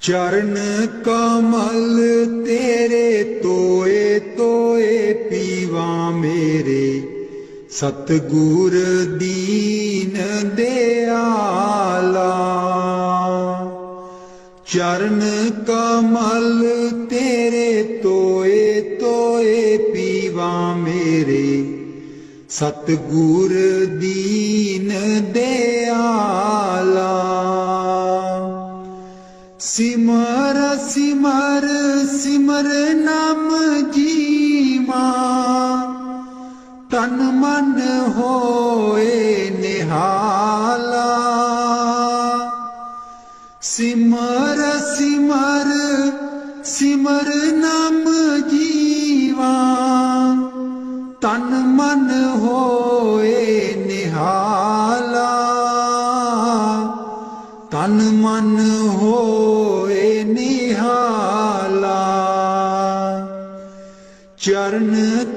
चरण कमल तेरे तोए तोए पीवा मेरे, सतगुर दीन दयाला। चरण कमल तेरे तोए तोए पीवा मेरे, सतगुर दीन दयाला। सिमर सिमर सिमर नाम जीवा, तन मन होए निहाला। सिमर सिमर सिमर नाम जीवा, तन मन होए निहाला। तन मन होए निहाला। चरण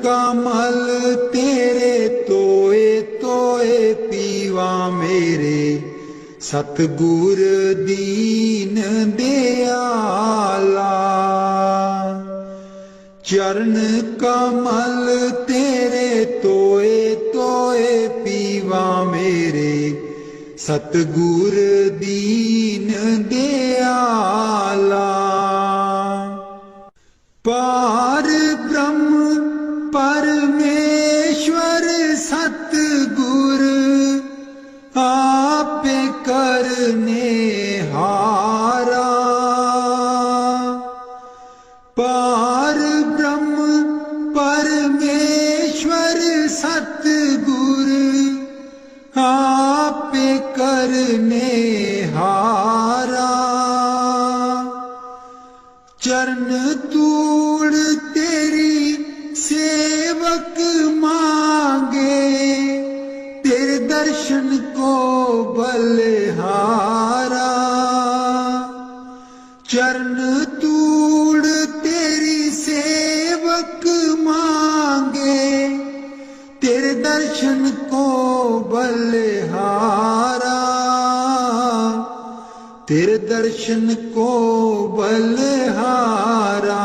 कमल तेरे तोए तोए पीवा मेरे, सतगुर दीन दयाला। चरण कमल तेरे तोए तोए पीवा मेरे, सतगुर दीन दयाला। पार ब्रह्म परमेश्वर सतगुर, आपे करने हारा। पार ब्रह्म परमेश्वर सतगुर, आपे करने हारा। चरण तूड़ तेरी सेवक मांगे, तेरे दर्शन को बलिहारा। चरण तूड़ तेरी सेवक मांगे, तेरे दर्शन को बलिहारा। तेरे दर्शन को बलिहारा।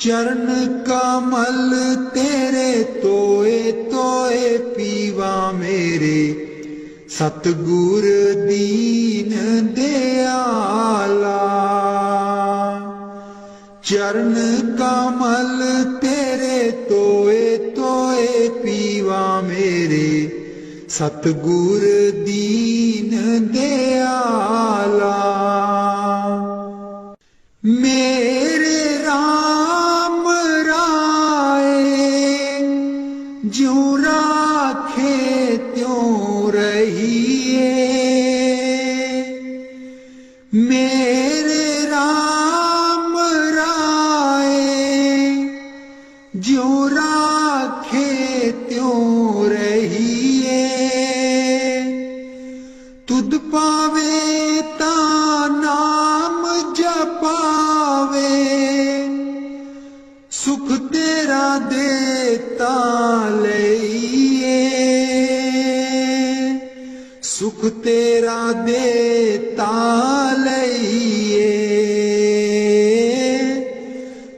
चरण कमल तेरे तोए तोए पीवा मेरे, सतगुर दीन दयाला। चरण कमल तेरे तोए तोए पीवा मेरे, सतगुर दीन दयाला। मेरे राम राय ज्यों राखे त्यों रहिए। मेरे राम राय ज्यों राखे त्यों रहिए। तुद पावे ता नाम जपावे, सुख तेरा देता लइए। सुख तेरा देता लइए।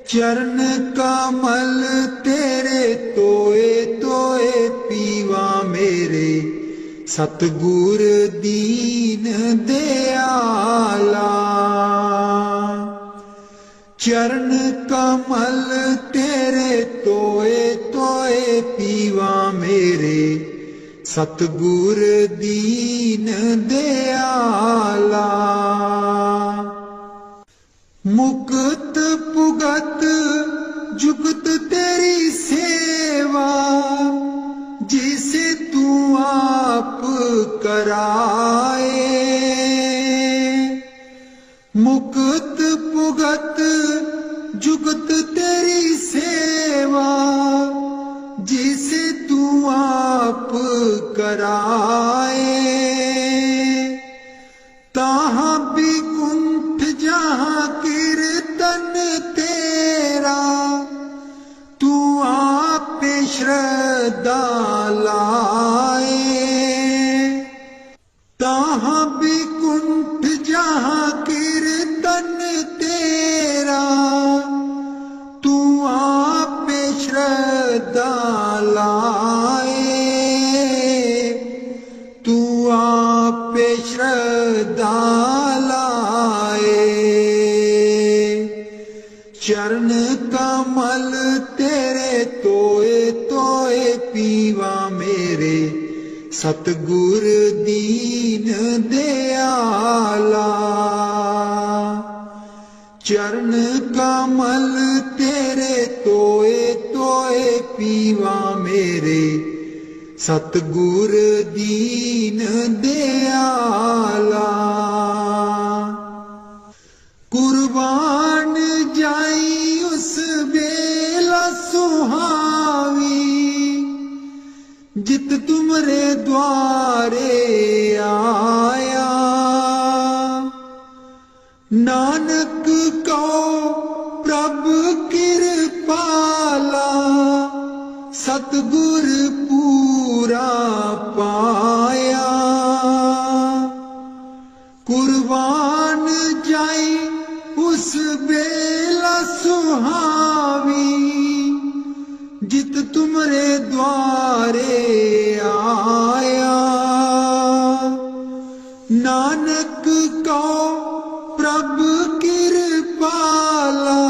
चरण कमल तेरे तोए तोए पीवा मेरे, सतगुर दीन दयाला। चरण कमल तेरे तोए तोए पीवा मेरे, सतगुर दीन दयाला। मुक्त पुगत जुगत तेरी सेवा, जिसे तू आप कराए। मुक्त पुगत जुगत तेरी सेवा, जिसे तू आप कराए। ताहाँ भी कुंठ जहाँ कीर्तन तेरा, तू आप श्रद्धा लाए। ता जहाँ भी कुंठ जहाँ कीर्तन तेरा, तू आप श्रद्धा लाए, तू आप श्रद्धा लाए। चरण कमल तेरे तोए तोए पीवा मेरे, सतगुर दीन दयाला। चरण कमल तेरे तोए तोए पीवा मेरे, सतगुर दीन दयाला। कुर्बान जाई उस बेला सुहावी, जित तुमरे द्वारे आया। नानक कहो प्रभु कृपाला, सतगुर पूरा पाया। कुर्बान जाई उस बेला सुहावी, जित तुमरे द्वारे आया। नानक कहो प्रभु कृपाला,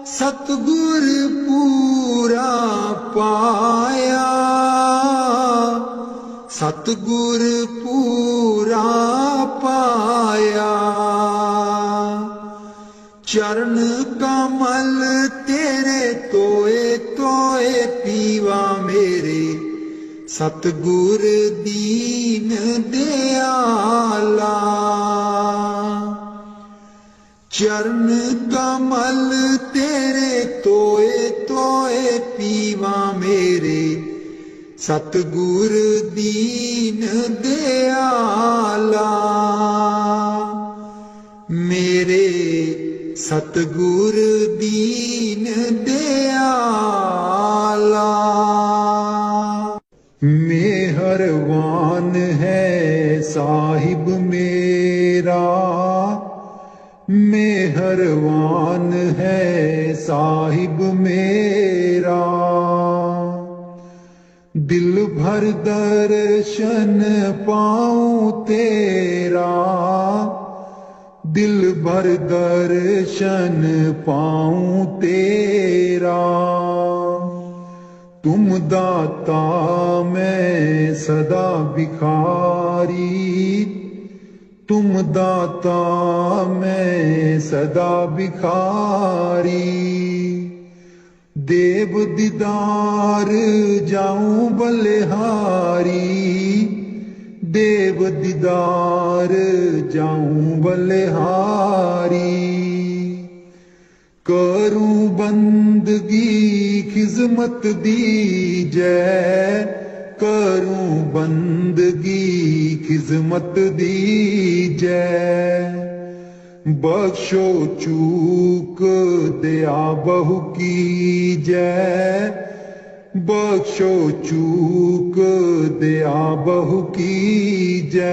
सतगुर पूरा पाया। सतगुर पूरा पाया। चरण कमल तेरे तोए तोए पीवा मेरे, सतगुर दीन दयाला। चरण कमल तेरे तोए तोए पीवा मेरे, सतगुर दीन दयाला। मेरे सतगुर दीन दयाला। मेहरबान है साहिब मेरा, मेहरबान है साहिब मेरा। दिल भर दर्शन पाऊं तेरा, दिल भर दर्शन पाऊं तेरा। तुम दाता मैं सदा भिखारी, तुम दाता मैं सदा भिखारी। देव दीदार जाऊं बलिहारी, देव दीदार जाऊं बलिहारी। करूं बंदगी खिजमत दीजै, करूं बंदगी खिजमत दीजै। बख्शो चूक दया बहु कीजै, बख्शो चूक दया बहु कीजै।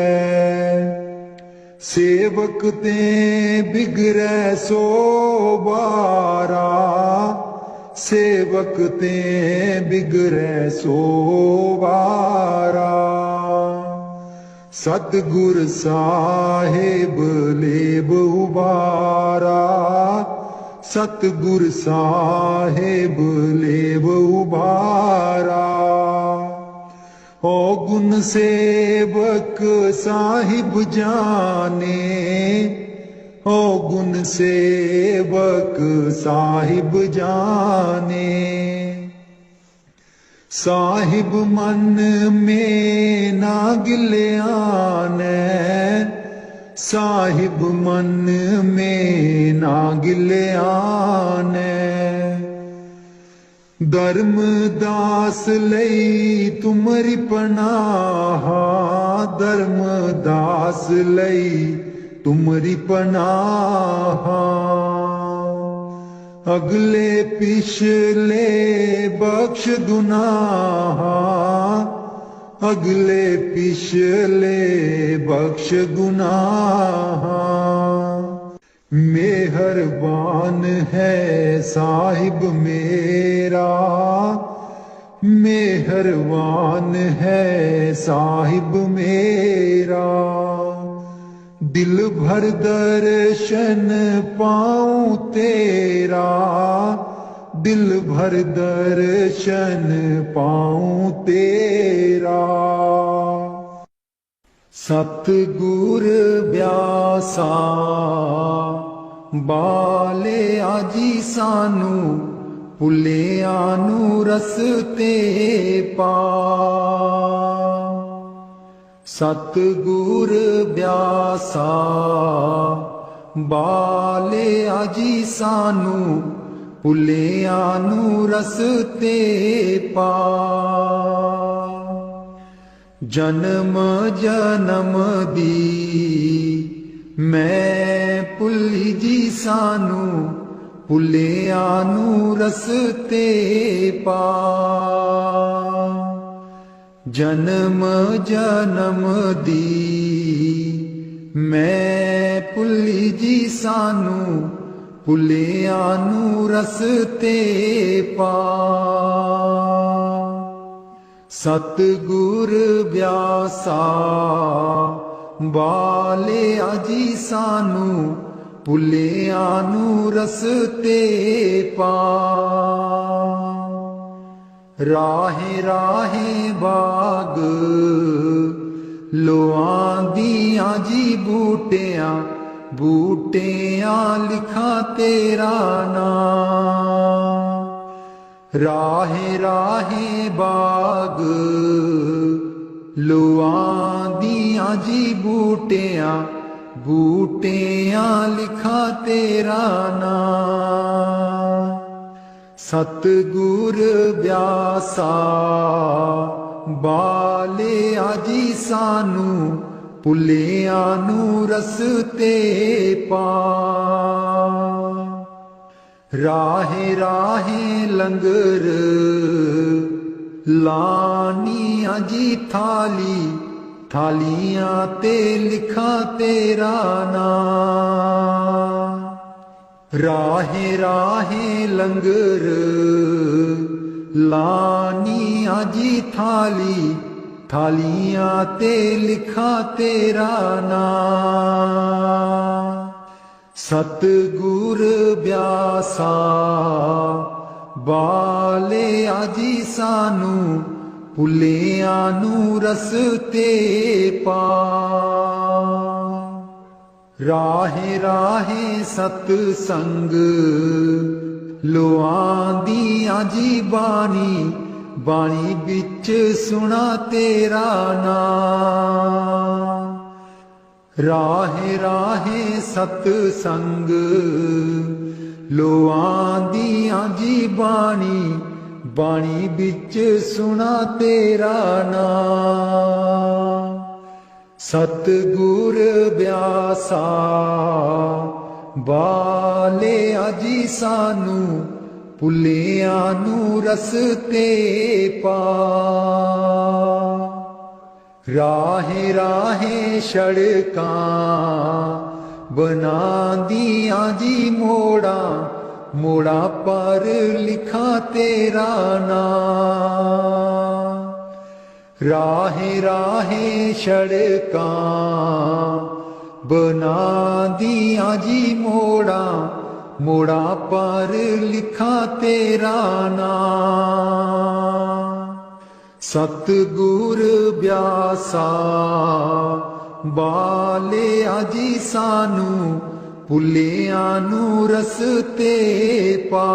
सेवक ते बिगड़ै सो बारा, सेवक ते बिगड़ै सो बारा। सतगुर साहिब लेब उबारा, सतगुर साहिब लेब उबारा। ओ गुण सेवक साहिब जाने, ओ गुण सेवक साहिब जाने। साहिब मन में ना गिल्याने, साहिब मन में ना गिल्याने। धर्म दास लई तुमरी पनाहा, धर्म दास लई तुमरी पनाहा। अगले पिछले बख्श गुनाहा, अगले पिछले बख्श गुनाह। मेहरबान है साहिब मेरा, मेहरबान है साहिब मेरा। दिल भर दर्शन पाऊं तेरा, दिल भर दर्शन पाऊं तेरा। सतगुर ब्यासा बाले आजी सानू, भुलियां नू रस्ते पा। सतगुर ब्यासा बाले आजी सानू, भुलियां नू रस्ते पा। जन्म जन्म दी मैं भुली जी सानू, भुलियां नू रस्ते पा। जन्म जन्म दी मैं भुली जी सानू, भुलियां नू रस्ते पा। सतगुर ब्यासा बाले आजी सानू, भुलियां नू रस्ते पा। राहे राहे बाग लोआं दियां जी बूटियां, बूटियां लिखा तेरा नाम। राहे राहे बाग लोआं दियां जी बूटियां, बूटियां लिखा तेरा नाम। सतगुर ब्यासा बाले आजी सानू, भुलियां नू रस्ते पा। राहे राहे लंगर लानियां जी थाली, थालियां ते लिखा तेरा नाम। राहे राहे लंगर लानियां जी थाली, थालियां ते लिखा तेरा नाम। सतगुर ब्यासा बाले आजी सानू, भुलियां नू रस्ते पा। राहे राहे सतसंग लोआं दियां जी बाणी, बाणी बिच सुना तेरा नाम। राहे राहे सतसंग लोआं दियां जी बाणी, बाणी बिच सुना तेरा नाम। सतगुर ब्यासा बाले आजी सानू, भुलियां नू रस्ते पा। राहे राहे सड़कां बनांदियां जी मोड़ा, मोड़ा पर लिखा तेरा नाम। राहे राहे सड़कां बनांदियां जी मोड़ा, मोड़ा पर लिखा तेरा नाम। सतगुर ब्यासा बाले आजी सानू, भुलियां नू रस्ते पा।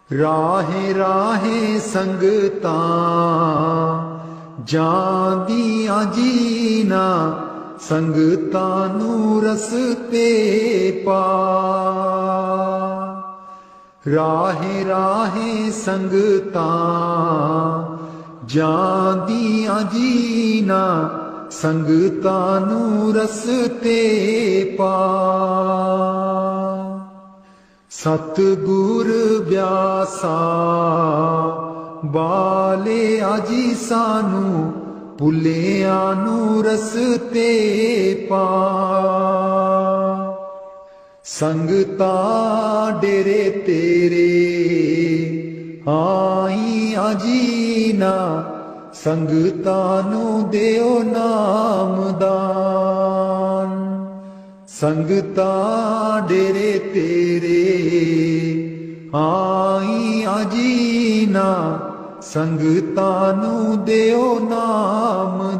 राहे राहे संगतां जांदियां जीना, संगतां नू रस्ते पा। राहे राहे संगतां जांदियां जीना, संगतां नू रस्ते पा। सतगुर ब्यासा बाले आजी सानू भुलियां नू रस्ते पा। संगता डेरे तेरे आई आजीना संगता नू देओ नामदान। संगता डेरे तेरे आई आजीना संगता नू देओ नामदान।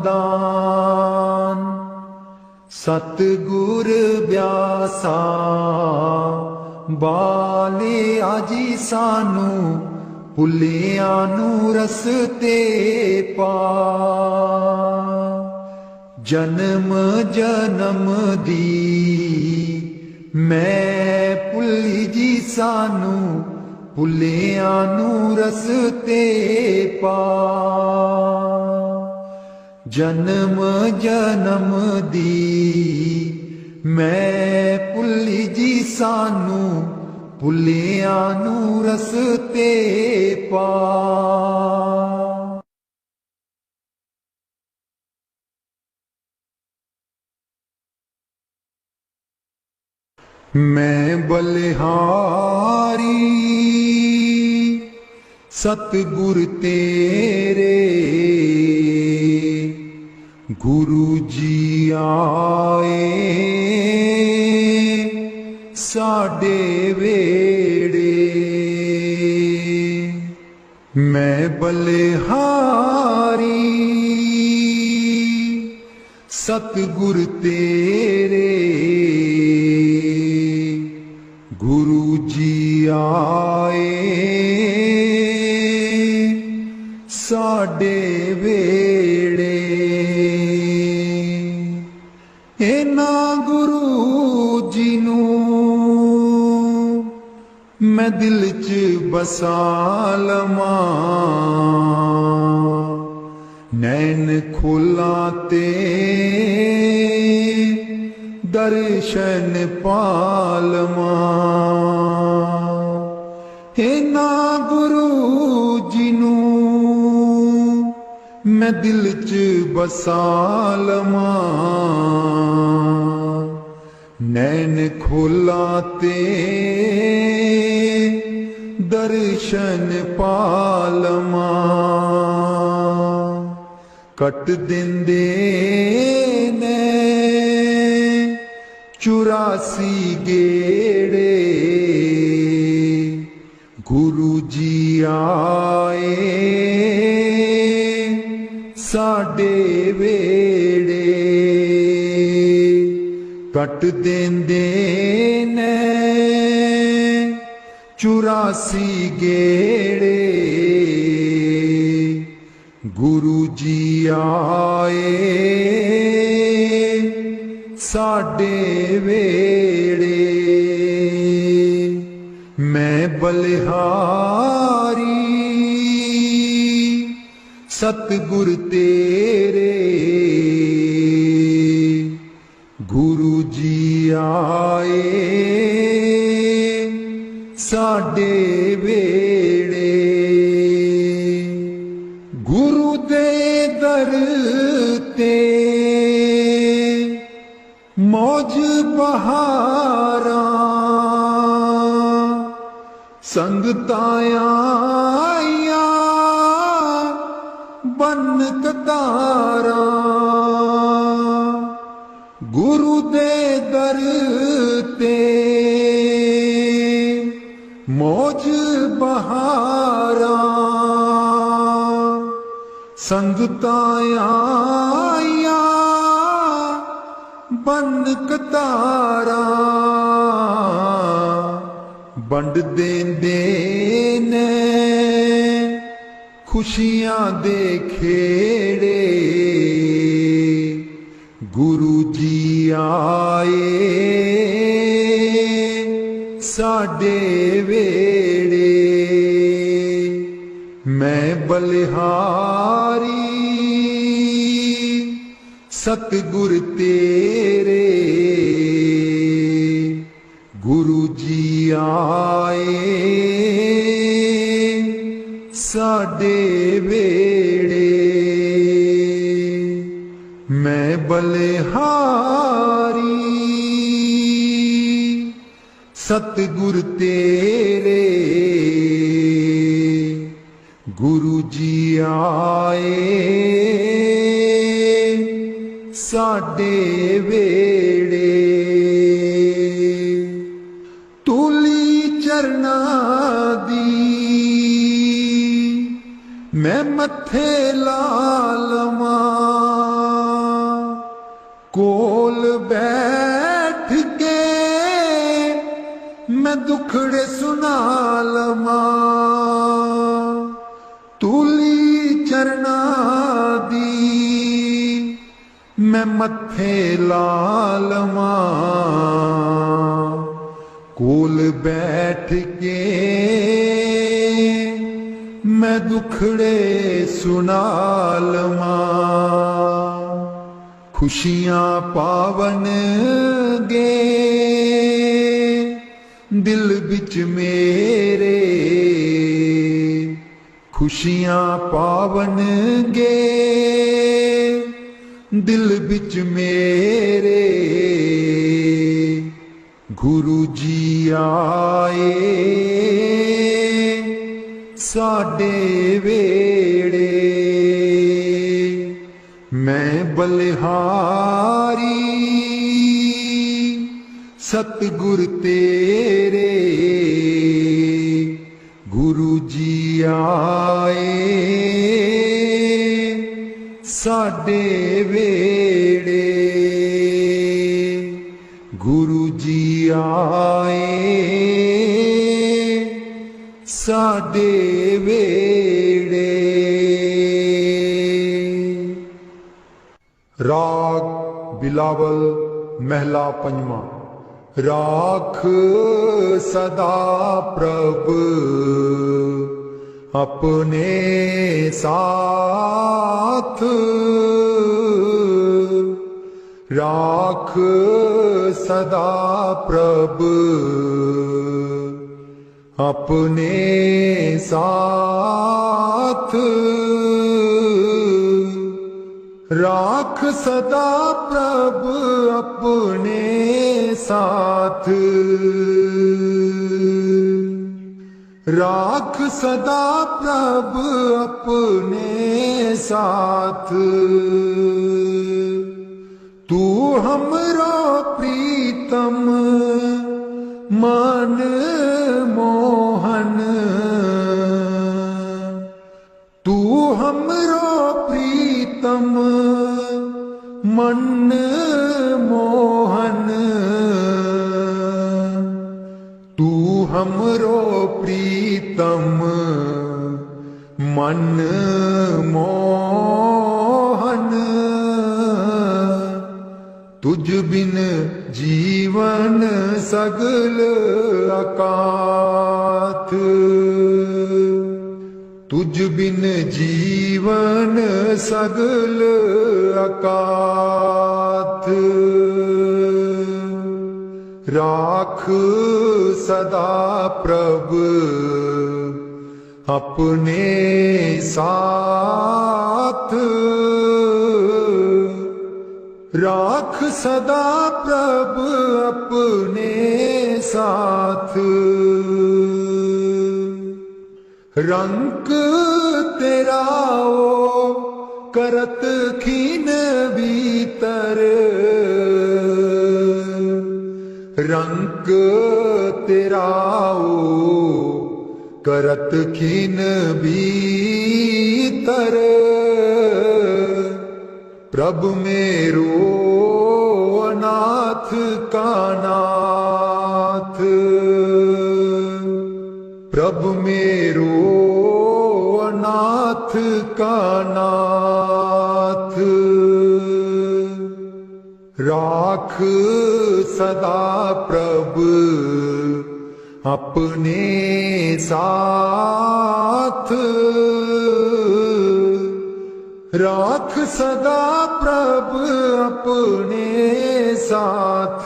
सतगुर ब्यासा बाले आजी सानू भुलियां नू रस्ते पा। जन्म जन्म दी मैं भुली जी सानू भुलियां नू रस्ते पा। जन्म जन्म दी मैं भुली जी सानू भुलियां नू रस्ते पा। मैं बलिहारी सतगुर तेरे गुरु जी आए साडे वेड़े। मैं बलिहारी सतगुर तेरे गुरु जी आए साडे वेड़े। इना गुरु जी नू मैं दिल च बसा लवां। नैन खोला ते दर्शन पालवां। इना गुरु जी नू मैं दिल च बसा लवां। नैन खोला ते दर्शन पालवां। कट दिंदे ने 84 गेड़े गुरु जी आए साडे वेड़े। कट देंदे ने 84 गेड़े गुरु जी आए साडे वेड़े। मैं बलिहारी सतगुर तेरे गुरु जी आए साडे वेड़े। गुरु दे दर ते मौज बहारा संगतां आईयां बन कतारा। गुरु दे दर ते मौज बहारा संगतां आईयां बन कतारा। बंड देंदे ने खुशियां दे खेड़े गुरु जी आए साडे वेड़े। मैं बलिहारी सतगुर तेरे गुरु जी आए साडे मैं बलिहारी सतगुर तेरे गुरु जी आए साडे वेड़े तूली चरना दी मैं मथे ला लवां कोल बैठ के मैं दुखड़े सुना लवां तूली चरना दी मैं मथे ला लवां कोल बैठ के मैं दुखड़े सुना लवां खुशियां पावन गे दिल बिच मेरे खुशियां पावन गे दिल बिच मेरे गुरु जी आए साडे वेड़े मैं बलिहारी सतगुर तेरे गुरु जी आए साडे वेड़े गुरु जी आए साडे वेड़े। राग बिलावल महला पंजवा। राख सदा प्रभ अपने साथ राख सदा प्रभ अपने साथ राख सदा प्रभ अपने साथ राख सदा प्रभ अपने साथ तू हमरो प्रीतम मन मोहन तू हमरो प्रीतम मन मोहन तू हमरो प्रीतम मन मोहन तुझ बिन जीवन सगल अकाथ तुझ बिन जीवन सगल अकाथ राख सदा प्रभ अपने साथ राख सदा प्रभ अपने साथ रंक तेरा ओ करत खीन भीतर रंक तेरा ओ करत खीन भीतर प्रभु मेरो नाथ का नाथ प्रभु मेरो नाथ का नाथ राख सदा प्रभु अपने साथ राख सदा प्रभु अपने साथ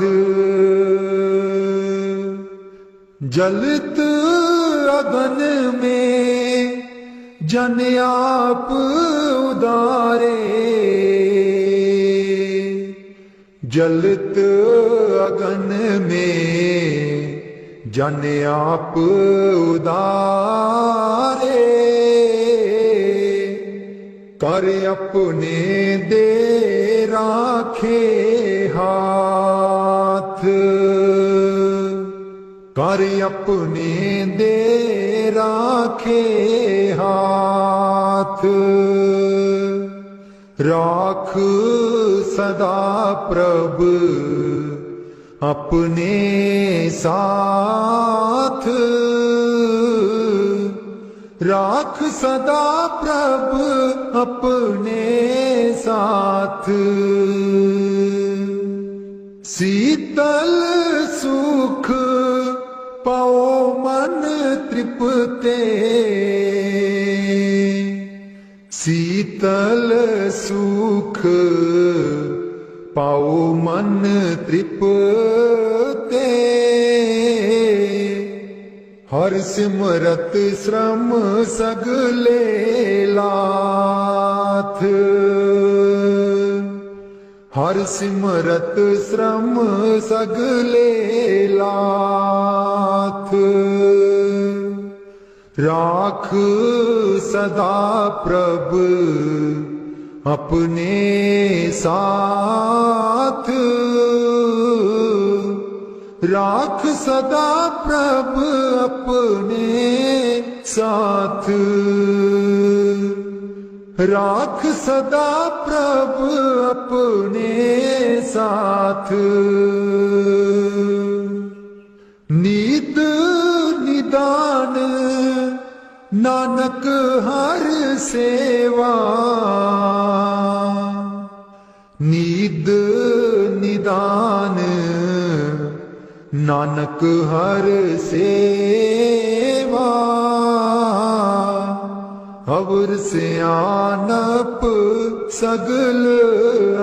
जलत अगन में जन आप उदारे जलत अगन में जाने आप उदारे, कर अपने दे राखे हाथ, कर अपने दे राखे हाथ। राख सदा प्रभ अपने साथ, राख सदा प्रभ अपने साथ। शीतल सुख पाओ मन तृप्ते, शीतल सुख पाओ मन तृप्ते। हर सिमरत श्रम सगले लाथ, हर सिमरत श्रम सगले लाथ। राख सदा प्रभ अपने साथ, राख सदा प्रभ अपने साथ। राख सदा प्रभ अपने साथ। नीत निदान नानक हर सेवा, नीद निदान नानक हर सेवा। अवर सियानप सगल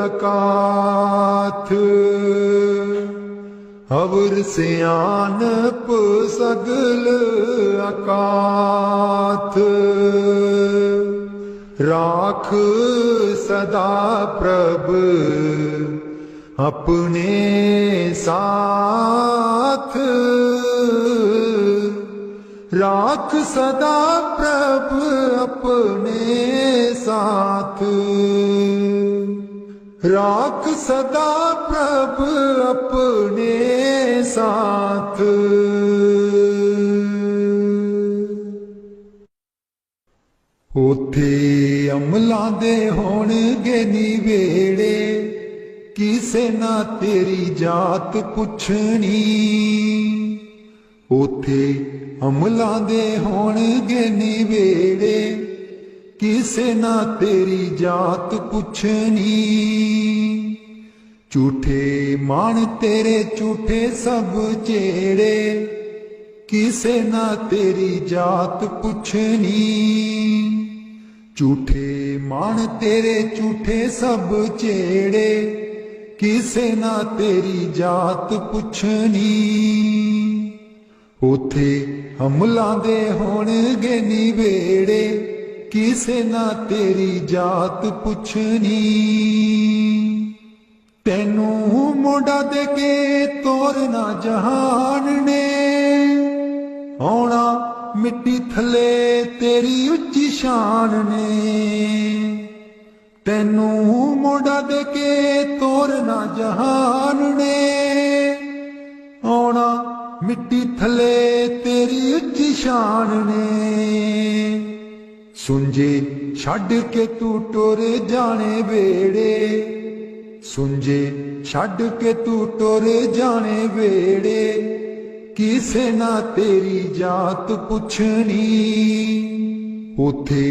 अकाथ, अवर सियानप सगल अकाथ। राख सदा प्रभ अपने साथ, राख सदा प्रभ अपने साथ। राख सदा प्रभ अपने साथ। उथे अमलां दे होणगे निवेड़े, किसे ना तेरी जात पुछनी। उथे अमलां दे होणगे निवेड़े, किसे ना तेरी जात पुछनी। झूठे मान तेरे झूठे सब चेड़े, किसे ना तेरी जात पुछनी। झूठे मान तेरे झूठे सब चेड़े, किसे ना तेरी जात पुछनी। उथे अमलां दे होणगे निवेड़े, किसे ना तेरी जात पुछनी। तेनू मोड़ा दे के तोरना जहान ने, आउणा मिट्टी थले तेरी उच्ची शान ने। तेनू मोड़ा दे के तोरना जहान ने, आउणा मिट्टी थले तेरी उच्ची शान ने। सुंजे छड़ के तू टुर जाने वेड़े, सुंजे छड़ के तू टुर जाने वेड़े, किसे ना तेरी जात पुछनी। उथे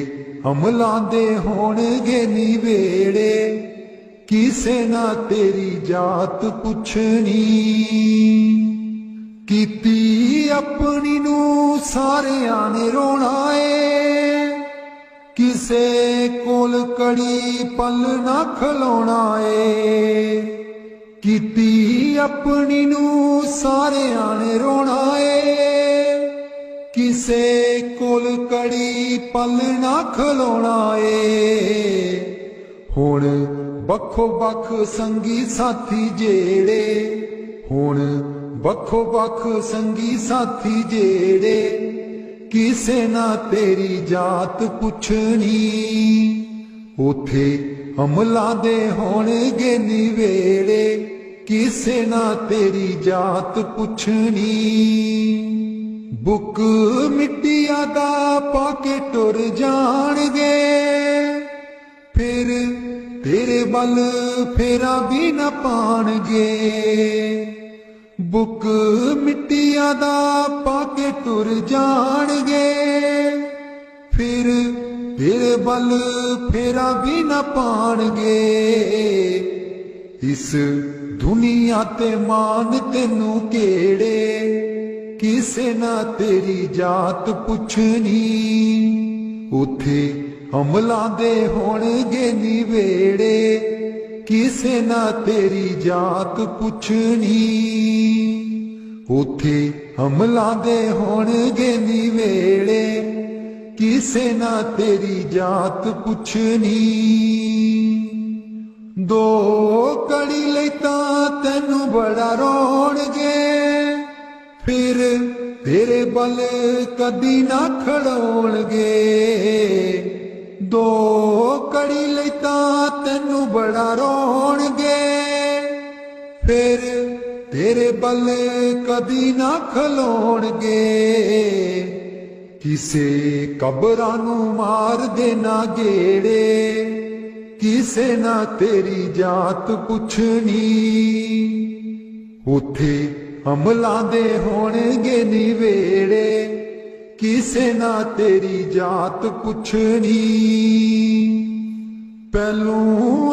अमलां दे होणगे निवेड़े, किसे ना तेरी जात पुछनी। कीती अपनी नू सारियां ने रोना ए, किसे कोल कड़ी पल ना खलोना ए। कीती अपनी नू सारियां ने रोना ए, किसे कोल कड़ी पल ना खलोना ए। हुण बखो बख संगी साथी जेड़े, हुण बखो बख संगी साथी जेड़े, किसे ना तेरी जात पुछनी, उथे अमला दे होणगे निवेड़े, किसे ना तेरी जात पुछनी। बुक मिट्टिया दा पाके टुर जाणगे, फिर तेरे बल फेरा भी न पाणगे। बुक मिट्टिया दा पाके टुर जाणगे, फिर तेरे बल फेरा भी न पाणगे। इस दुनिया ते मान तेनू केड़े, किसे ना तेरी जात पुछनी, उथे अमला दे होणगे निवेड़े, किसे ना तेरी जात पुछनी। उथे अमला दे होणगे निवेड़े, किसे ना तेरी जात पुछनी। दो कड़ी लई तां तैनू बड़ा रोणगे, फिर तेरे बल कदी ना खड़ोणगे। दो कड़ी लई तां तैनू बड़ा रोणगे, फिर तेरे बल कदी ना खलोणगे। किसे कबरां नू मार देना गेड़े, किसे ना तेरी जात पुछनी, उथे अमला दे होणगे निवेड़े, किसे ना तेरी जात पुछनी। पहलू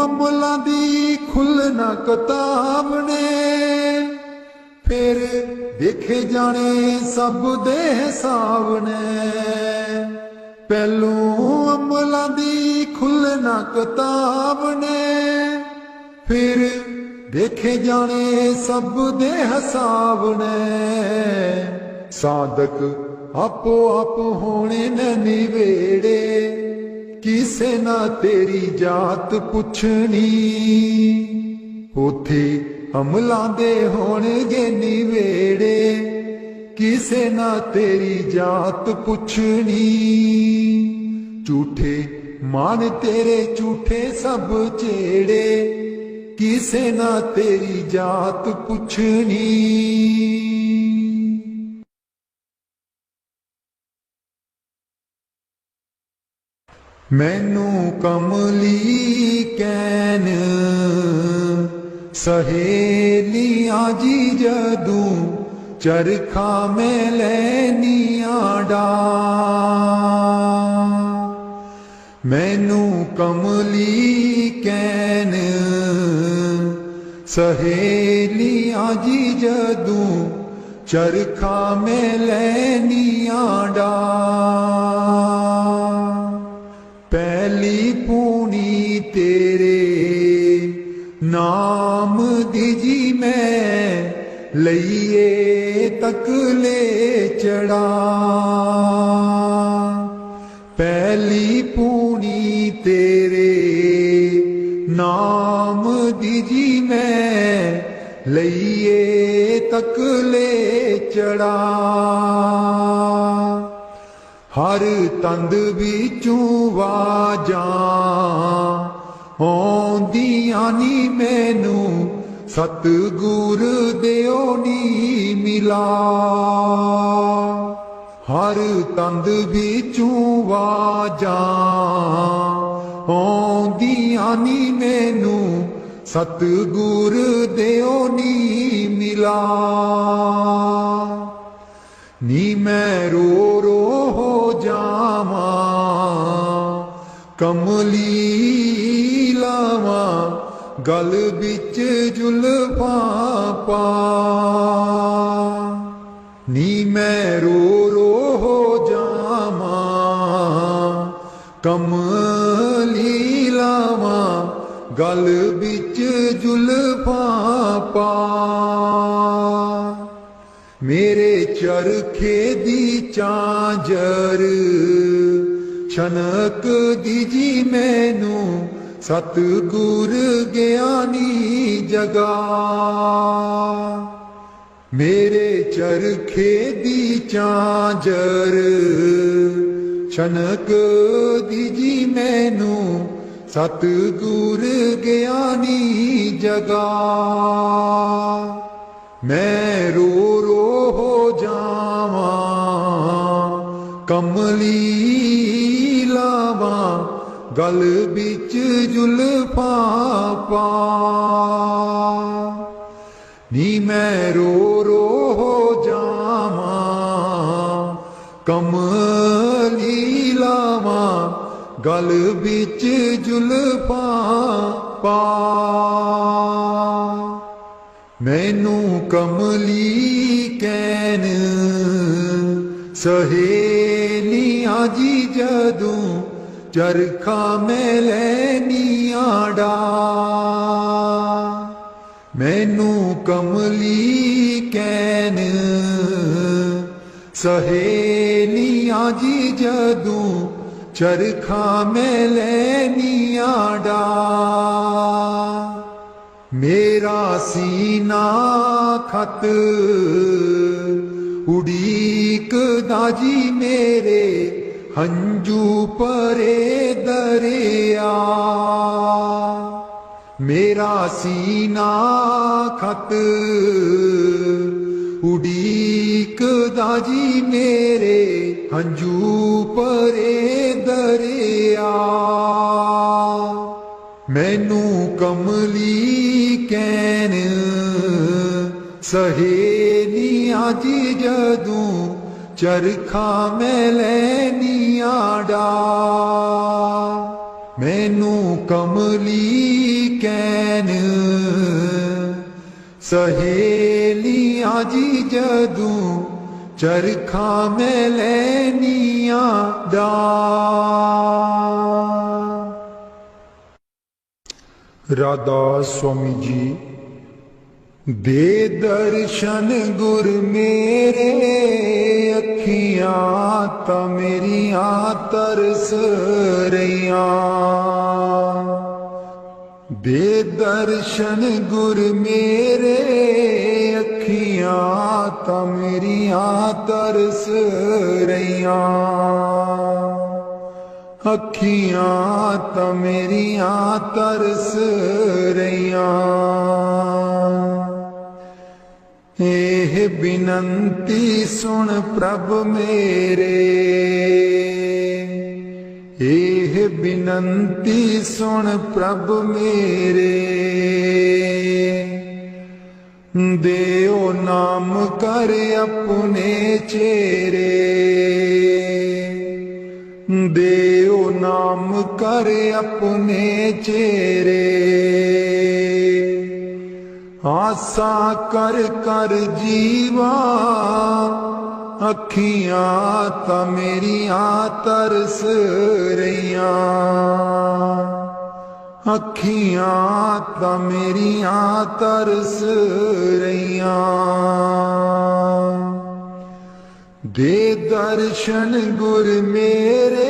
अमला दी खुलना किताब ने, फिर देखे जाने सब दे हिसाब ने। पहलू अमला दी खुलना किताब ने, फिर देखे जाने सब दे हिसाब ने। साधक आपो आप होने न निवेड़े, किसे ना तेरी जात पुछनी, उथे अमला दे होणगे निवेड़े, किसे ना तेरी जात पुछनी। झूठे मान तेरे झूठे सब चेड़े, किसे ना तेरी जात पुछनी। मैनू कमली कैन सहेलियां जी जदू, चरखा में लैनियां डा। मैनू कमली कैन सहेलियां जी जदू, चरखा में लैनियां डा। पहली पूनी तेरे नाम दी जी मैं, लइए तक ले चढ़ा। पहली पूनी तेरे नाम दी जी मैं, लइए तक ले चढ़ा। हर तंद बिचों वाजां आउंदियां नी मैनू, सतगुर देओ नी मिला। हर तंद बिचों वाजां आउंदियां नी मैनू, सतगुर देओ नी मिला। नी मैं रो रो हो जावा, कमली लावा, गल बिच जुल्फां पा। नी मैं रो रो हो जावा, कमली लावा, गल बिच जुल्फां पा। मेरे चरखे दी चांजर छनक दी जी मैनू, सतगुर ज्ञानी जगा। मेरे चरखे दी झांझर छनक दीजी मैनू सतगुर ज्ञानी जगा। मैं रो रो हो जावा कमली लावा गल बिच जुल्फा पा। नी मैं रो रो हो जावा कमली लावा गल बिच जुल्फा पा। मैनू कमली कैन सहेलियां जी जदों चरखा मैं लैनियां डा। मैनू कमली कैन सहेलियां जी जदों चरखा मैं लैनियां डा। मेरा सीना खत उड़ीक दाजी मेरे हंजू परे दरिया। मेरा सीना खत उड़ीक दाजी मेरे हंजू परे दरिया। मैनू कमली कैन सहेलियां जी जदों चरखा मैं लैनियां डा। मैनू कमली कैन सहेलियां जी जदों चरखा मैं लैनियां डा। राधा स्वामी जी। दे दर्शन गुर मेरे अखियां ता मेरियां तरस रहियां। दे दर्शन गुर मेरे अखियां ता मेरियां तरस रहियां। अखियां ता मेरियां तरस रहियां। एह बिनंती सुन प्रभ मेरे। एह बिनंती सुन प्रभ मेरे। देओ नाम कर अपने चेरे। देओ नाम कर अपने चेरे। आसा कर कर जीवा अखियां ता मेरियां तरस रहियां। अखियां ता मेरियां तरस रहियां। दे दर्शन गुर मेरे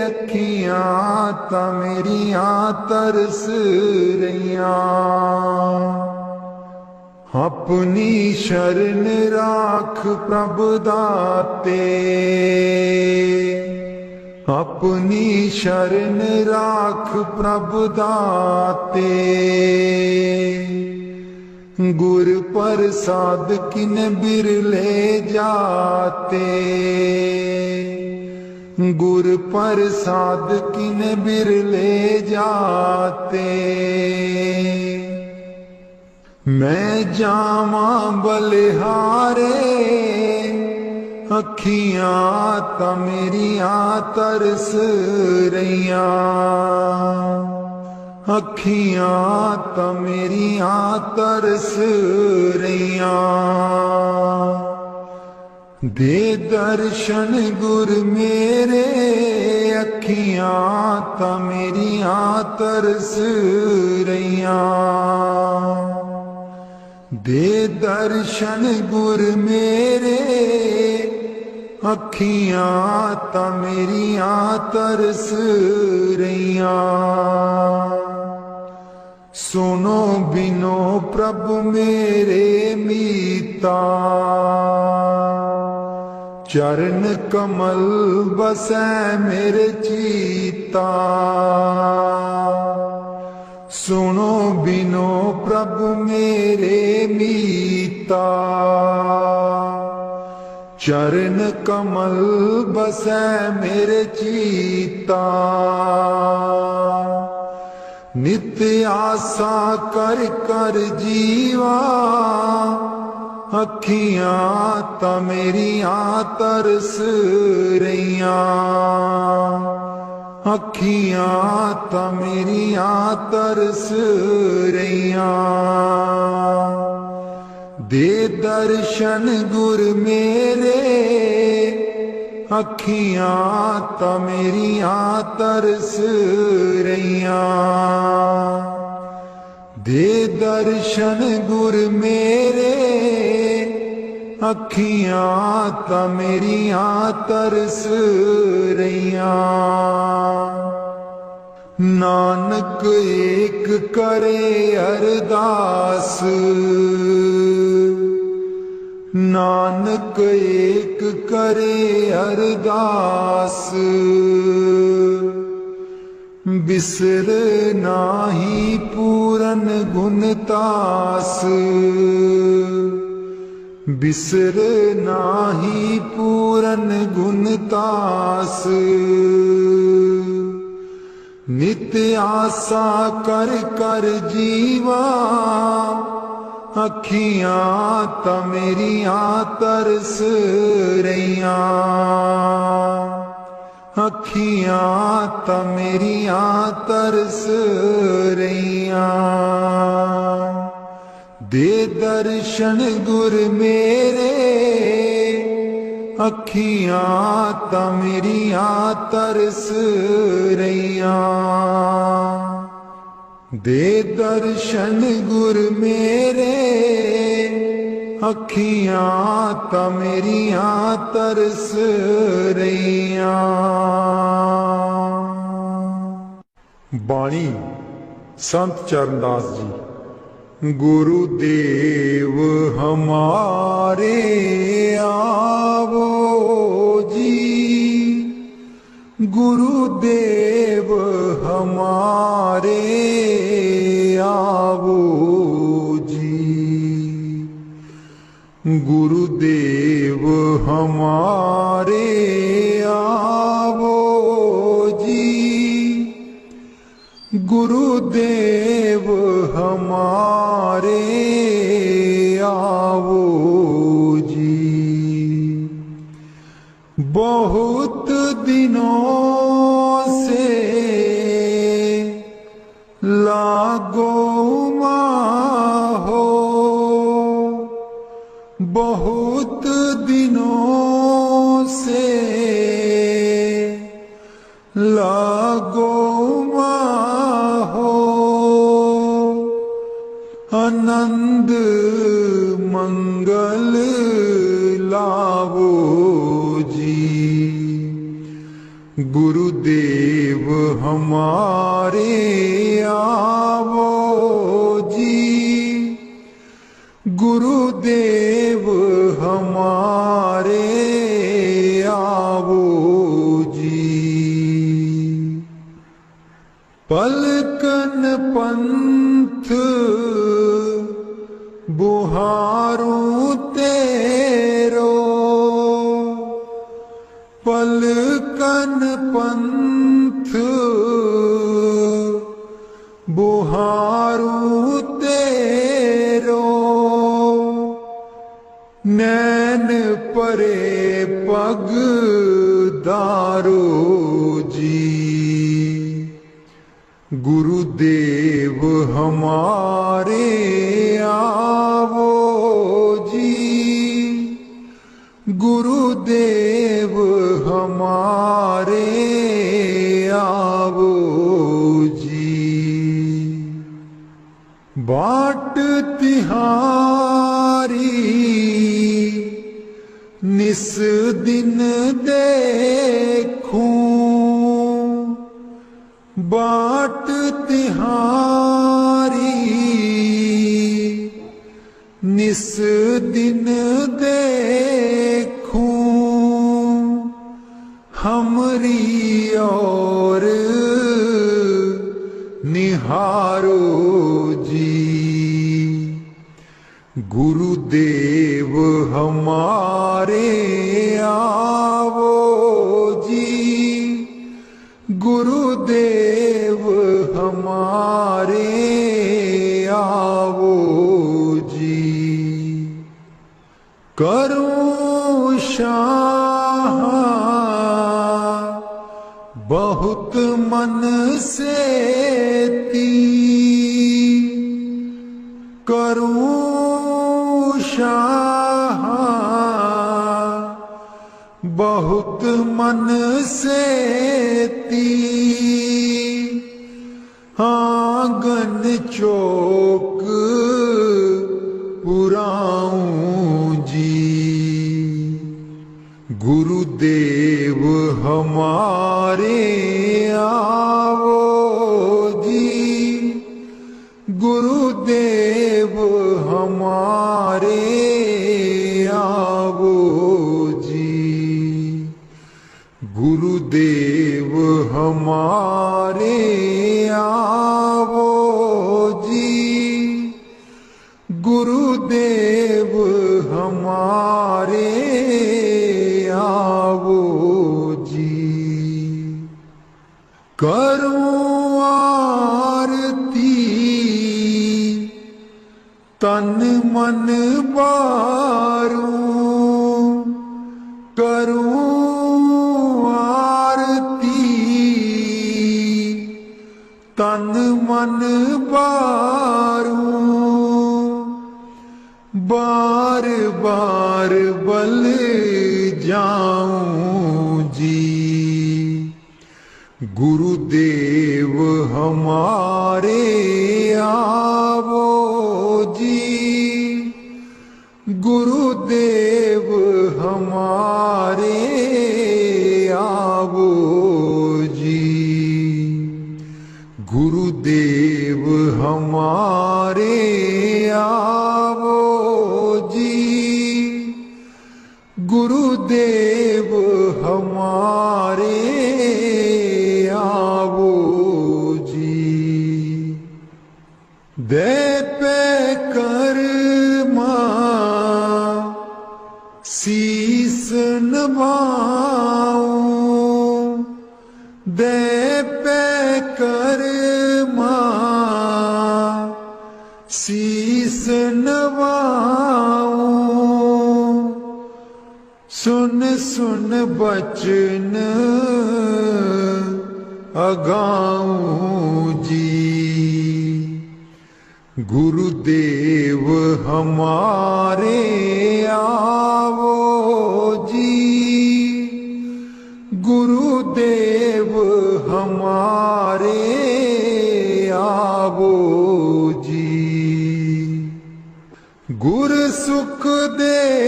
अखियां ता मेरियां तरस रहियां। अपनी शरण राख प्रभ दाते। अपनी शरण राख प्रभ दाते। गुर प्रसाद किन बिरले जाते। गुर प्रसाद किन बिरले जाते। मैं जावा बलिहारे अखियां ता मेरियां तरस रहियां। अखियां ता मेरियां तरस रहियां। दे दर्शन गुर मेरे अखियां ता मेरियां तरस रहियां। दे दर्शन गुर मेरे अखियां तां मेरियां तरस रहियां। सुनो बिनो प्रभु मेरे मीता, चरण कमल बसै मेरे चीता। सुनो बिनो प्रभु मेरे मीता, चरण कमल बसै मेरे चीता। नित्य आसा कर कर जीवा, अखियां तां मेरियां तरस रहियां। अखियां तां मेरियां तरस रहियां। दे दर्शन गुर मेरे, अखियां तां मेरियां तरस रहियां। दे दर्शन गुर मेरे, अखियां तां मेरियां तरस रहियां। नानक एक करे अरदास, नानक एक करे अरदास। बिसर नाही पूरन गुणतास, बिसर नाही पूरन गुणतास। नित्य आसा कर कर जीवा, अखियां तां मेरियां तरस रहियां। अखियां तां मेरियां तरस रहियां। दे दर्शन गुर मेरे, अखियां तां मेरियां तरस रहियां। दे दर्शन गुर मेरे, अखियां तां मेरियां तरस रहियां। बाणी संत चरणदास जी। गुरुदेव हमारे आवो जी, गुरुदेव हमारे आवो जी। गुरुदेव हमारे आवो जी, गुरुदेव हमारे आवो जी। बहुत दिनों से लागो माहो, बहुत दिनों से लागो माहो। आनंद मंगल लावो जी। गुरुदेव हमारे आवो जी, गुरुदेव हमारे आवो जी। पलकन पंथ बुहारूं तेरो, पलकन पंथ बुहारूं तेरो। नैन परे पग दारो जी। गुरुदेव हमारे आवो जी, गुरुदेव हमारे आवो जी। बाट तिहारी निस दिन देखूं बाट तिहारी, निस दिन देखूं हमरी और निहारो जी। गुरुदेव हमारे आवो जी, गुरुदेव हमारे आवो जी। करूं शाह बहुत मन से ती, करूं शाह बहुत मन से ती। आंगन चौक पुराऊं जी। गुरुदेव हमारे आवो जी, गुरुदेव हमारे आवो जी। गुरुदेव हमारे आवो जी, गुरुदेव हमारे आवो जी। करूं आरती तन मन बारूं, करूं आरती तन मन बारूं। बार बार बल जाऊं जी। गुरुदेव हमारे आवो जी, गुरुदेव हमारे आवो जी। गुरुदेव हमारे आवो जी, गुरुदेव हमारे आवो जी। दे पे कर्मा शीस नभाऊं, दे पे कर्मा शीस नभाऊं। सुन सुन बचन अगाऊं जी। गुरुदेव हमारे आवो जी, गुरुदेव हमारे आवो जी। गुर सुखदेव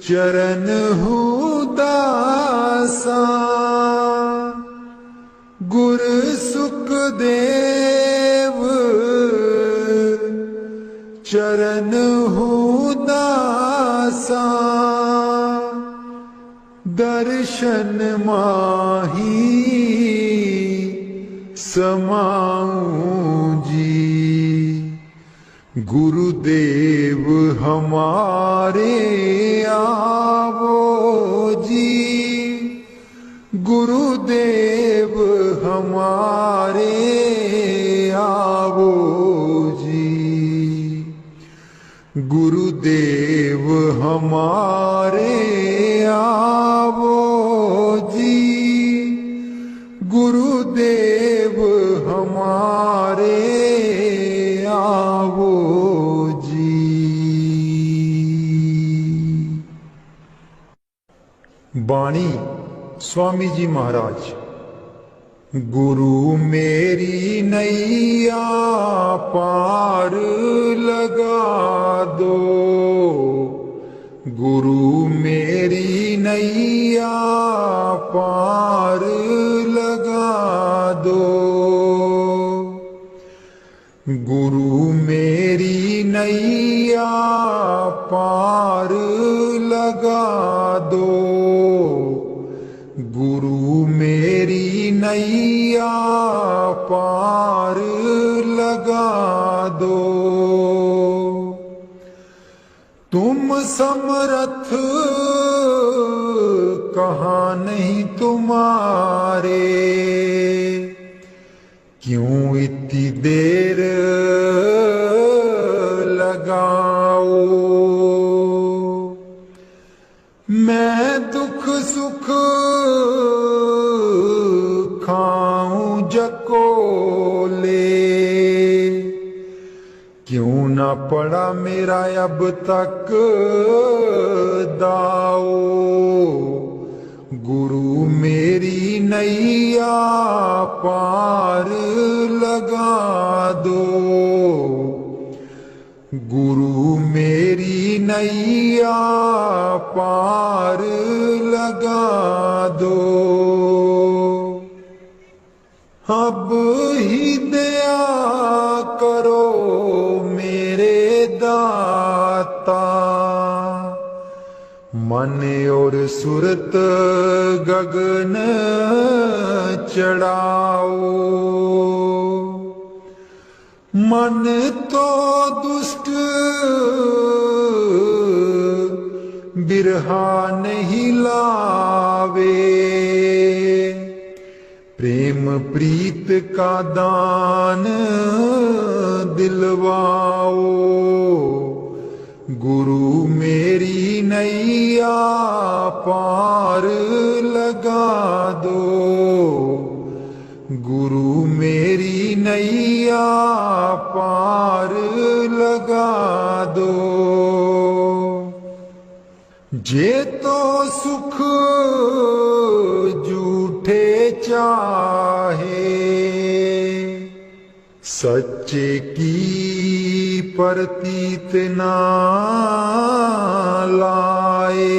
चरण हूँ दासा, गुर सुखदेव चरण हूँ दासा। दर्शन माही समाऊं जी। गुरुदेव हमारे आवो जी, गुरुदेव हमारे आवो जी। गुरुदेव हमारे आवो जी, गुरुदेव हमारे आवो जी। बाणी स्वामी जी महाराज। गुरु मेरी नैया पार लगा दो, गुरु मेरी नैया पार लगा दो। गुरु मेरी नैया पार लगा दो, गुरु मेरी नैया पार लगा दो। तुम समर्थ कहाँ नहीं तुम्हारे, क्यों इतनी देर लगाओ। मैं दुख सुख खाऊं जकोले, क्यों ना पड़ा मेरा अब तक दाओ। गुरु मेरी नैया पार लगा दो, गुरु मेरी नैया पार लगा दो। अब ही दया करो मेरे दाता, मन और सुरत गगन चढ़ाओ। मन तो दुष्ट बिरहा नहीं लावे, प्रेम प्रीत का दान दिलवाओ। गुरु मेरी नैया पार लगा दो, गुरु मेरी नैया पार लगा दो। जे तो सुख झूठे चाहे, सच्चे की प्रतीत ना लाए।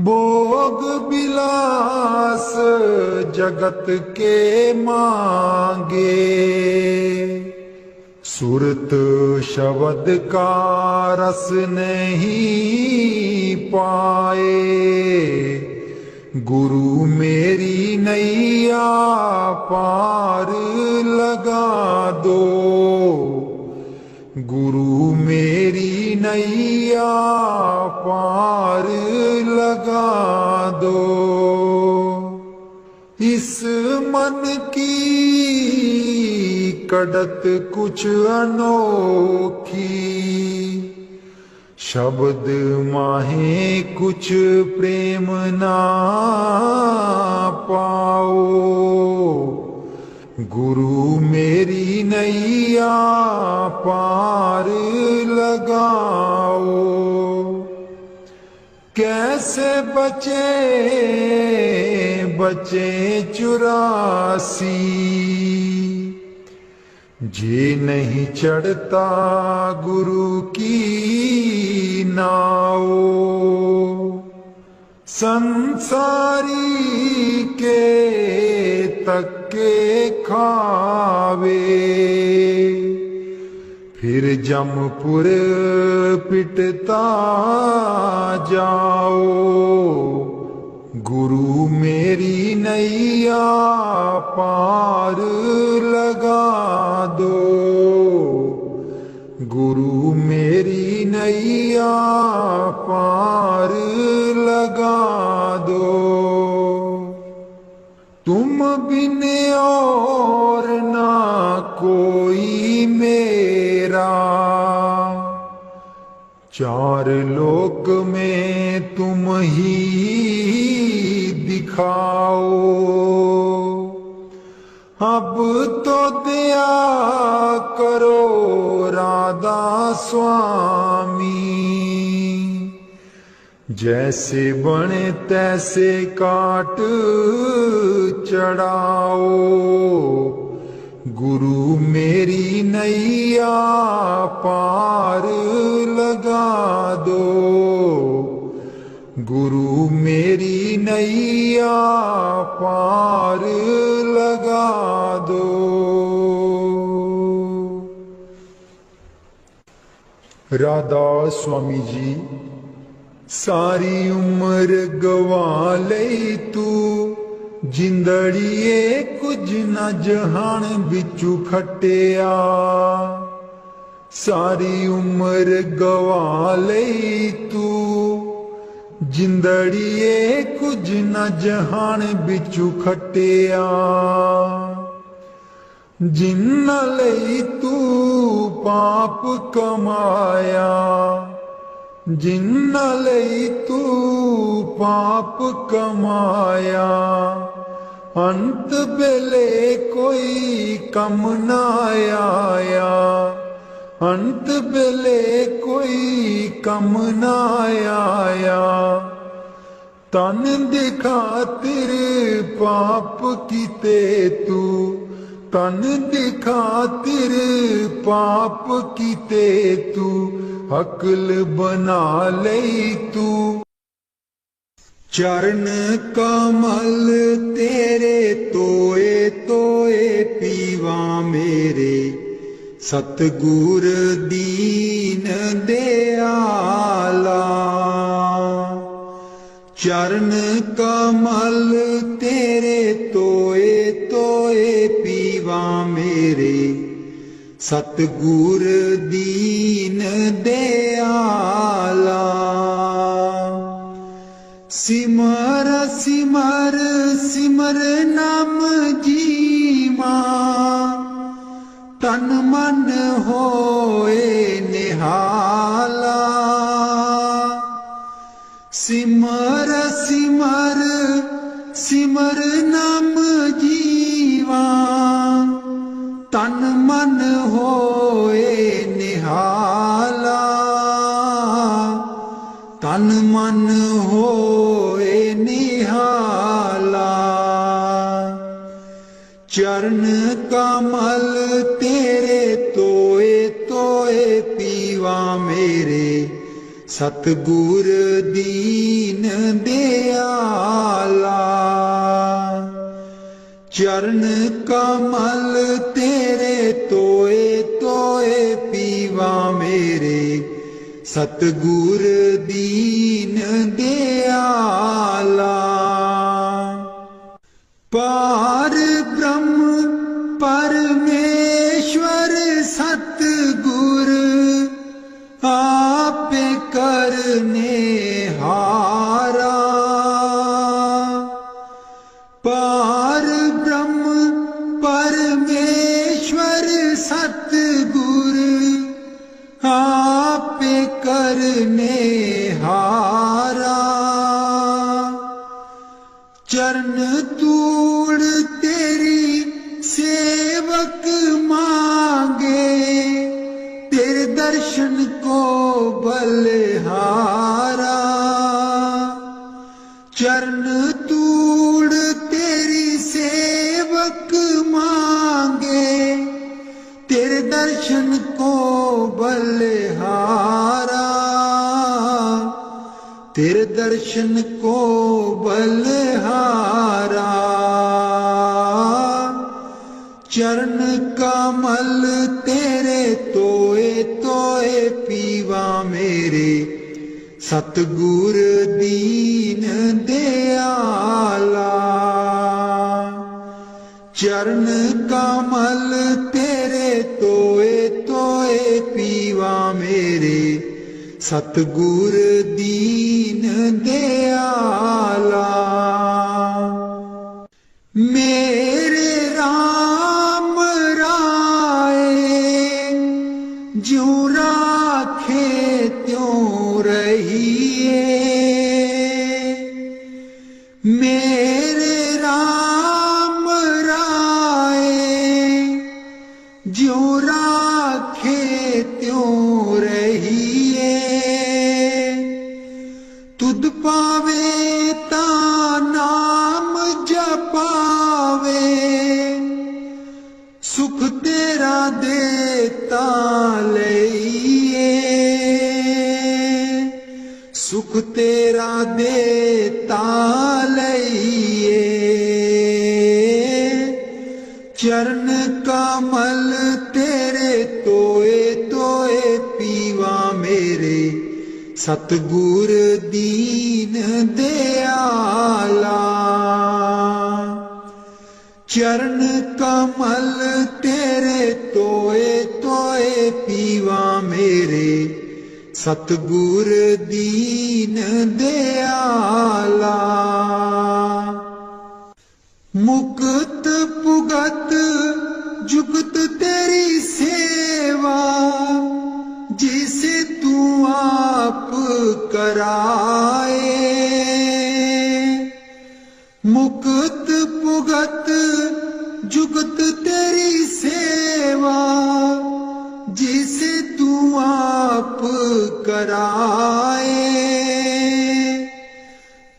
भोग विलास जगत के मांगे, सुरत शब्द का रस नहीं पाए। गुरु मेरी नैया पार लगा दो, गुरु मेरी नैया पार लगा दो। इस मन की कड़त कुछ अनोखी, शब्द माहे कुछ प्रेम ना पाओ। गुरु मेरी नैया पार लगाओ। कैसे बचे बचे 84, जे नहीं चढ़ता गुरु की नाव। संसारी के तक्के खावे, फिर जमपुर पिटता जाओ। गुरु मेरी नैया पार लगा दो, गुरु मेरी नैया पार लगा दो। तुम बिन और ना कोई मेरा, चार लोक में तुम ही दिखाओ। अब तो दया करो राधा स्वामी, जैसे बने तैसे काट चढ़ाओ। गुरु मेरी नैया पार गुरु मेरी नैया पार लगा दो। राधा स्वामी जी सारी उम्र गवा लई तू, जिंदड़िए कुछ न जहान बिचू खटिया। सारी उम्र गवा लई तू, जिंदड़िए कुछ न जहान बिचू खटिया। जिन्ना लई तू पाप कमाया, जिन्ना लई तू पाप कमाया। अंत बेले कोई कम ना आया, अंत बेले कोई कम ना आया। तन दी खातिर पाप कीते तू, तन दी खातिर पाप कीते तू। अकल बना लई तू। चरण कमल तेरे तोए तोए पीवा मेरे, सतगुर दीन दयाला। चरण कमल तेरे तोए तोए पीवा मेरे, सतगुर दीन दयाला। सिमर सिमर सिमर नाम जीवा, तन मन होए निहाला। सिमर सिमर सिमर नाम जीवा, तन मन होए निहाला। तन मन होए निहाला। चरण कमल तेरे तोए तोए पीवा मेरे, सतगुर दीन दयाला। चरण कमल तेरे तोए तोए पीवा मेरे, सतगुर दीन दयाला। पार ब्रह्म परमेश्वर सतगुर, आपे करने हारा। पार ब्रह्म परमेश्वर सतगुर, आपे करने हारा। चरण तूड़ तेरी सेवक मांगे, तेरे दर्शन को बलिहारा। चरण तूड़ तेरी सेवक मांगे, तेरे दर्शन को बलिहारा। तेरे दर्शन को बलिहारा। चरण कमल तेरे तोए तोए पीवा मेरे, सतगुर दीन दयाला। चरण कमल तेरे तोए तोए पीवा मेरे, सतगुर दीन दयाला। मेरे राम राय ज्यों राखे त्यों रहिए। मेरे राम राय ज्यों राखे त्यों रहिए। तुद पावे ता नाम जपावे, सुख तेरा देता लइए। सुख सुख तेरा देता लइए चरण कमल तेरे तोए तोए पीवा मेरे सतगुर दीन दयाला चरण कमल तेरे तोए तोए पीवा मेरे सतगुर दीन दयाला मुक्त पुगत जुगत तेरी सेवा जिसे तू आप कराए मुक्त पुगत जुगत तेरी सेवा जिसे तू आप कराए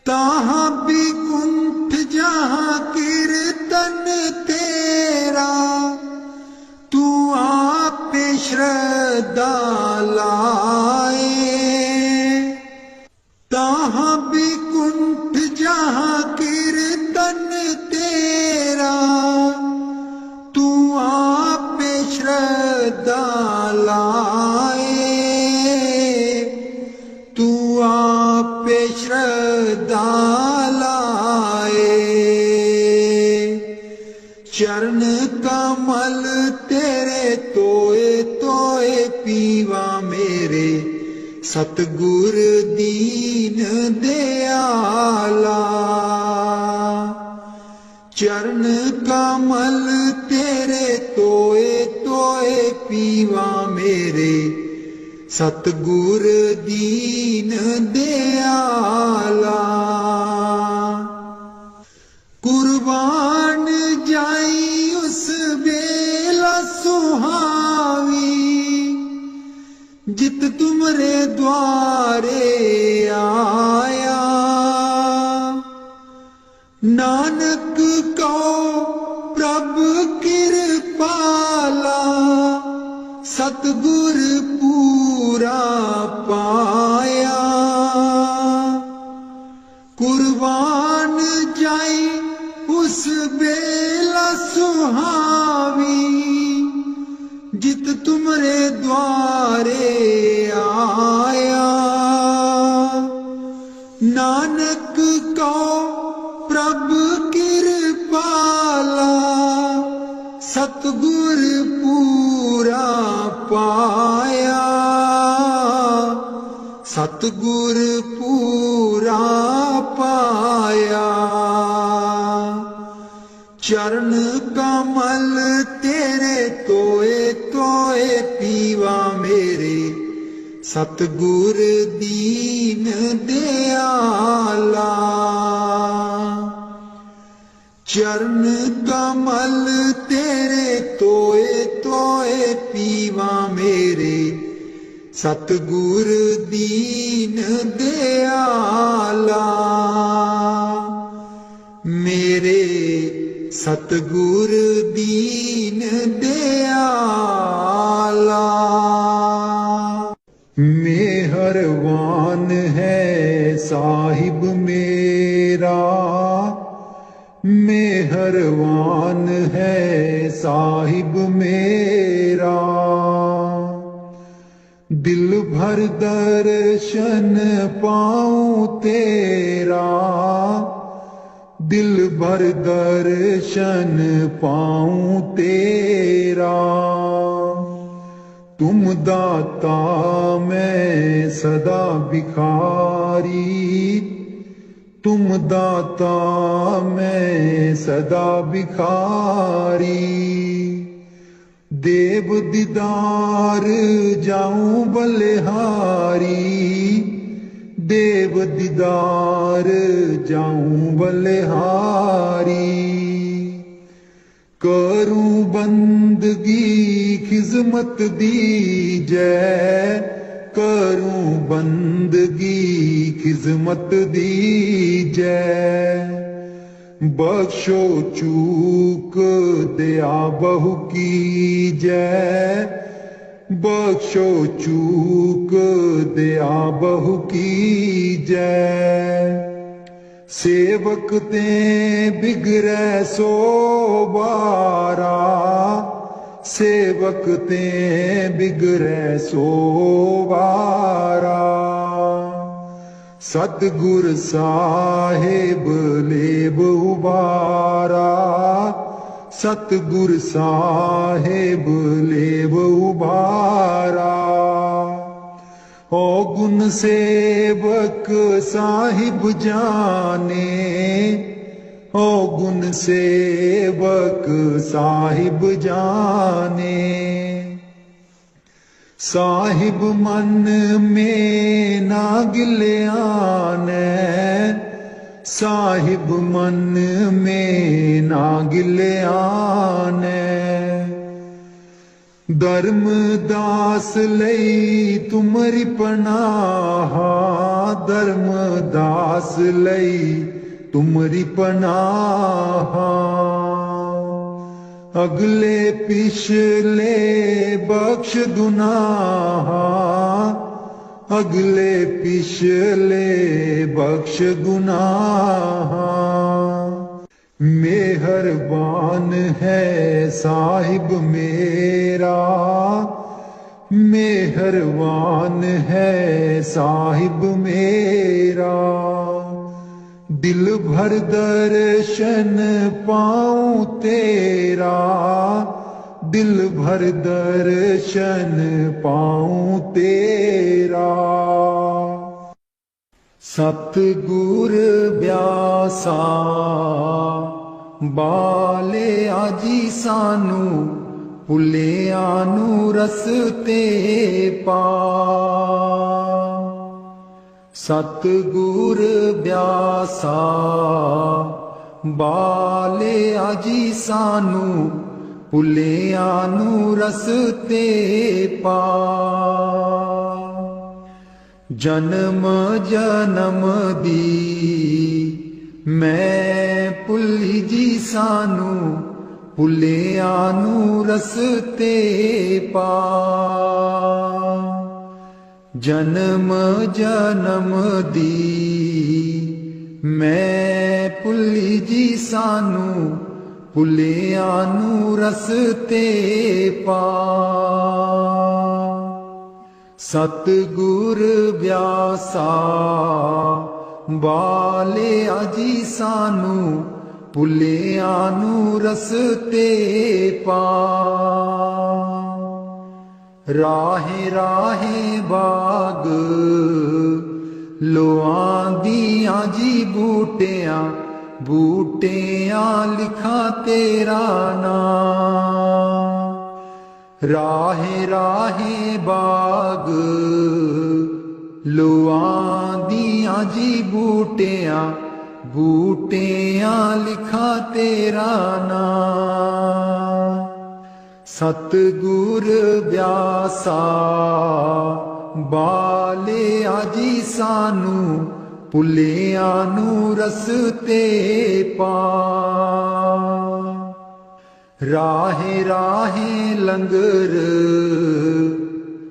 ताहाँ भी कुंठ जहाँ कीर्तन तेरा तू आप श्रद्धा लाए ताहाँ भी कुंठ जहाँ कीर्तन तेरा तू आप श्रद्धा लाए तू आप श्रद्धा लाए चरण कमल तेरे तोए तोए पीवा मेरे सतगुर दीन दयाला चरण कमल तेरे तोए तोए पीवा मेरे सतगुर दीन दयाला कुर्बान जाई उस बेला सुहावी जित तुमरे द्वारे आया नानक को प्रभु कृपाला सतगुर पूरा पाया कुर्बान जाई उस बेला सुहावी जित तुमरे द्वारे आया नानक को प्रभु कृपाला सतगुर पूरा पाया सतगुर पूरा पाया चरण कमल तेरे तोए तोए पीवा मेरे सतगुर दीन दयाला चरण कमल तेरे तोए तोए पीवा मेरे सतगुर दीन दयाला मेरे सतगुर दीन दयाला मेहरबान है साहिब मेरा मेहरबान है साहिब मेरा दिल भर दर्शन पाऊं तेरा दिल भर दर्शन पाऊं तेरा तुम दाता मैं सदा भिखारी तुम दाता मैं सदा भिखारी देव दीदार जाऊं बलिहारी देव दीदार जाऊं बलिहारी करूं बंदगी खिजमत दीजै करूं बंदगी खिजमत दीजै बख्शो चूक दया बहु कीजै बख्शो चूक दया बहु की जय। सेवक ते बिगड़ै सो बारा, सेवक ते बिगड़ै सो बारा। सतगुर साहिब लेब उबारा, सतगुर साहिब लेब उबारा। ओ गुण सेवक साहिब जाने, ओ गुण सेवक साहिब जाने। साहिब मन में ना गिल्याने, साहिब मन में ना गिल्याने। धर्मदास लई तुमरी पनाहा, धर्मदास लई तुमरी पनाहा। अगले पिछले बख्श गुनाहा, अगले पिछले बख्श गुनाहा। मेहरबान है साहिब मेरा, मेहरबान है साहिब मेरा। दिल भर दर्शन पाऊं तेरा, दिल भर दर्शन पाऊं तेरा। सतगुर ब्यासा बाले आजी सानू, भुलिया नू रस्ते पा। सतगुर ब्यासा बाले आजी सानू, भुलिया नू रस्ते पा। जन्म जन्म दी मैं भुली जी सानू, भुलिया नू रस्ते पा। जन्म जन्म दी मैं भुली जी सानू, भुलिया नू रस्ते पा। सतगुर ब्यासा बाले आजी सानू, भुलिया नू रस्ते पा। राहे राहे बाग लोआंदियां जी बूटियां, बूटियां लिखा तेरा नाम। राहे राहे बाग लोआंदियां जी बूटियां, बूटियां लिखा तेरा नाम। सतगुर ब्यासा बाले आजी सानू, भुलिया नू रस्ते पा। राहे राहे लंगर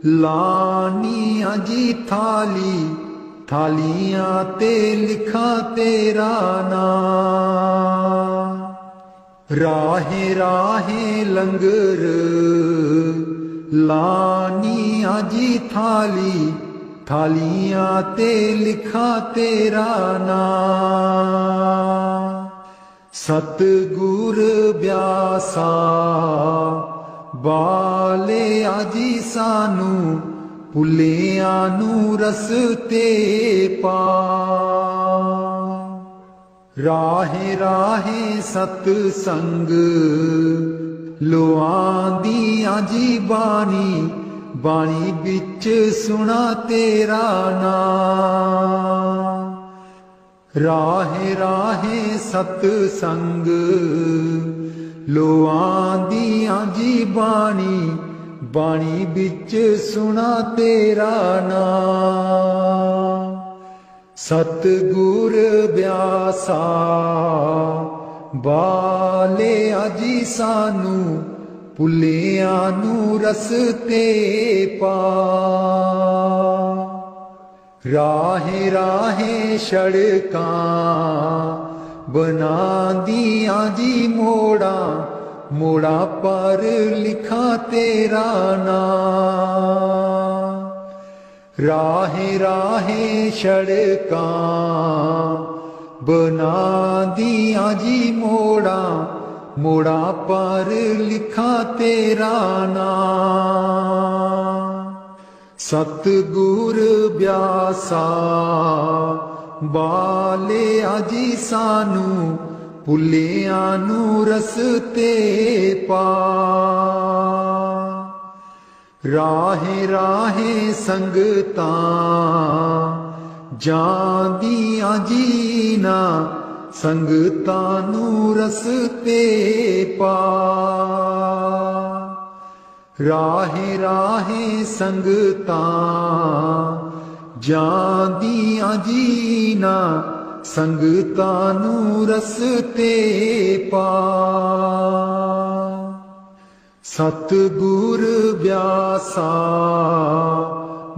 लानियां जी थाली, थालियां ते लिखा तेरा नाम। राहे राहे लंगर लानियां जी थाली, थालियां ते लिखा तेरा नाम। सतगुर ब्यासा बाले आजी सानू, भुलिया नू रस्ते पा। राहे राहे सतसंग लोआंदियां जी बानी, बानी बिच सुना तेरा नाम। राहे राहे सतसंग लोआंदियां जी बानी, बानी बिच सुना तेरा नाम। सतगुर ब्यासा बाले आजी सानू, ਭੁੱਲਿਆਂ ਨੂੰ ਰਸਤੇ ਪਾ। ਰਾਹੇ ਰਾਹੇ ਸੜਕਾਂ ਬਣਾਂਦੀਆਂ ਜੀ ਮੋੜਾਂ, ਮੋੜਾਂ ਪਰ ਲਿਖਾਂ ਤੇਰਾ ਨਾਂ। ਰਾਹੇ ਰਾਹੇ ਸੜਕਾਂ ਬਣਾਂਦੀਆਂ ਜੀ ਮੋੜਾਂ, ਮੋੜਾਂ ਪਰ ਲਿਖਾਂ ਤੇਰਾ ਨਾਂ। ਸਤਿਗੁਰ ਬਿਆਸਾ ਬਾਲਿਆ ਜੀ ਸਾਨੂੰ, ਭੁੱਲਿਆਂ ਨੂੰ ਰਸਤੇ ਪਾ। ਰਾਹੇ ਰਾਹੇ ਸੰਗਤਾਂ ਜਾਂਦੀਆਂ ਜੀ ਨਾ, ਸੰਗਤਾਂ ਨੂੰ ਰਸਤੇ ਪਾ। ਰਾਹੇ ਰਾਹੇ ਸੰਗਤਾਂ ਜਾਂਦੀਆਂ ਜੀ ਨਾ, ਸੰਗਤਾਂ ਨੂੰ ਰਸਤੇ ਪਾ। ਸਤਿਗੁਰ ਬਿਆਸਾ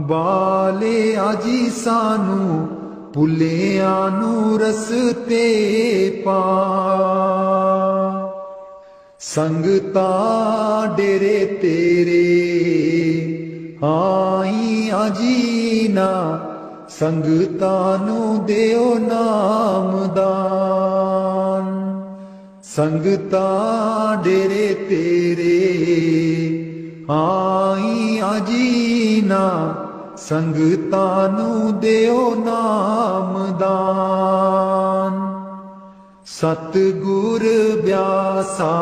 ਬਾਲਿਆ ਜੀ ਸਾਨੂੰ, ਭੁੱਲਿਆਂ ਨੂੰ ਰਸਤੇ ਪਾ। ਸੰਗਤਾਂ ਡੇਰੇ ਤੇਰੇ ਆਈਆਂ ਜੀ ਨਾ, ਸੰਗਤਾਂ ਨੂੰ ਦਿਓ ਨਾਮਦਾਨ। ਸੰਗਤਾਂ ਡੇਰੇ ਤੇਰੇ ਆਈਆਂ ਜੀ ਨਾ, ਸੰਗਤਾਂ ਨੂੰ ਦਿਓ ਨਾਮਦਾਨ। ਸਤਿਗੁਰ ਬਿਆਸਾ